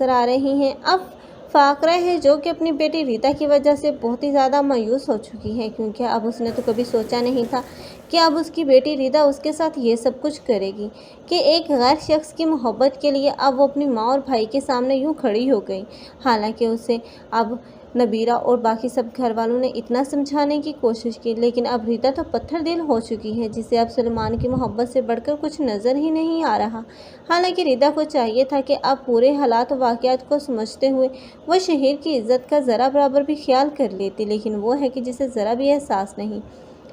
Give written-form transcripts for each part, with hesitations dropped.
नजर आ रही हैं। अब फ़ाकरा है जो कि अपनी बेटी रीता की वजह से बहुत ही ज़्यादा मायूस हो चुकी है, क्योंकि अब उसने तो कभी सोचा नहीं था कि अब उसकी बेटी रीता उसके साथ ये सब कुछ करेगी, कि एक गैर शख्स की मोहब्बत के लिए अब वो अपनी माँ और भाई के सामने यूँ खड़ी हो गई। हालांकि उसे अब नबीरा और बाकी सब घर वालों ने इतना समझाने की कोशिश की, लेकिन अब रीता तो पत्थर दिल हो चुकी है, जिसे अब सलमान की मोहब्बत से बढ़कर कुछ नज़र ही नहीं आ रहा। हालांकि रीता को चाहिए था कि अब पूरे हालात और वाक़यात को समझते हुए वह शहीर की इज़्ज़त का ज़रा बराबर भी ख्याल कर लेती, लेकिन वो है कि जिसे ज़रा भी एहसास नहीं।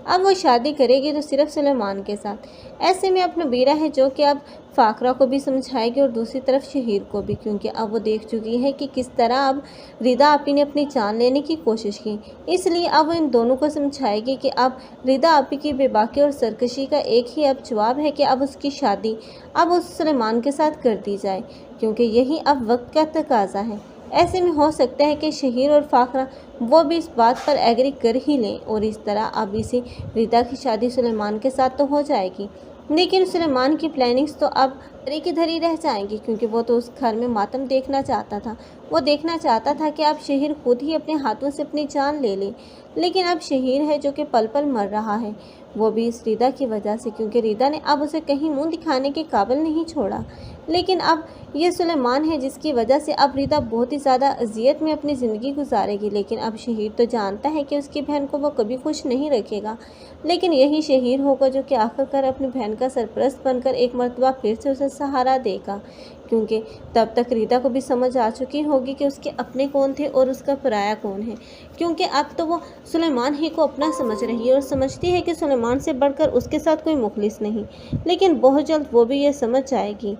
अब वो शादी करेगी तो सिर्फ सुलेमान के साथ। ऐसे में अब नबीरा है जो कि अब फ़ाकरा को भी समझाएगी और दूसरी तरफ शहीर को भी, क्योंकि अब वो देख चुकी है कि किस तरह अब रिदा आपी ने अपनी जान लेने की कोशिश की। इसलिए अब वो इन दोनों को समझाएगी कि अब रिदा आपी की बेबाकी और सरकशी का एक ही अब जवाब है कि अब उसकी शादी अब उस सुलेमान के साथ कर दी जाए, क्योंकि यही अब वक्त का तकाजा है। ऐसे में हो सकता है कि शहीर और फ़ाकरा वो भी इस बात पर एग्री कर ही लें और इस तरह अब इसी रीता की शादी सुलेमान के साथ तो हो जाएगी। लेकिन सुलेमान की प्लानिंग्स तो अब धरी की धरी रह जाएंगी, क्योंकि वो तो उस घर में मातम देखना चाहता था। वो देखना चाहता था कि अब शहीर खुद ही अपने हाथों से अपनी जान ले ले। लेकिन अब शहीर है जो कि पल पल मर रहा है, वो भी इस रीदा की वजह से, क्योंकि रीदा ने अब उसे कहीं मुंह दिखाने के काबिल नहीं छोड़ा। लेकिन अब ये सुलेमान है जिसकी वजह से अब रीदा बहुत ही ज़्यादा अजियत में अपनी ज़िंदगी गुजारेगी। लेकिन अब शहीर तो जानता है कि उसकी बहन को वो कभी खुश नहीं रखेगा, लेकिन यही शहीर होगा जो कि आखिरकार अपनी बहन का सरपरस्त बनकर एक मर्तबा फिर से उसे सहारा देगा, क्योंकि तब तक रीता को भी समझ आ चुकी होगी कि उसके अपने कौन थे और उसका पराया कौन है, क्योंकि अब तो वो सुलेमान ही को अपना समझ रही है और समझती है कि सुलेमान से बढ़कर उसके साथ कोई मुखलिस नहीं। लेकिन बहुत जल्द वो भी ये समझ जाएगी।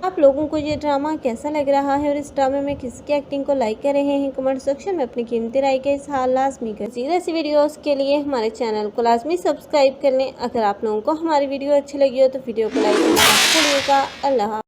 आप लोगों को ये ड्रामा कैसा लग रहा है और इस ड्रामे में किसकी एक्टिंग को लाइक कर रहे हैं, कमेंट सेक्शन में अपनी कीमती राय का इज़हार लाजमी करें। ऐसी वीडियोस के लिए हमारे चैनल को लाजमी सब्सक्राइब कर लें। अगर आप लोगों को हमारी वीडियो अच्छी लगी हो तो वीडियो को लाइक करना मत भूलिएगा। अल्लाह।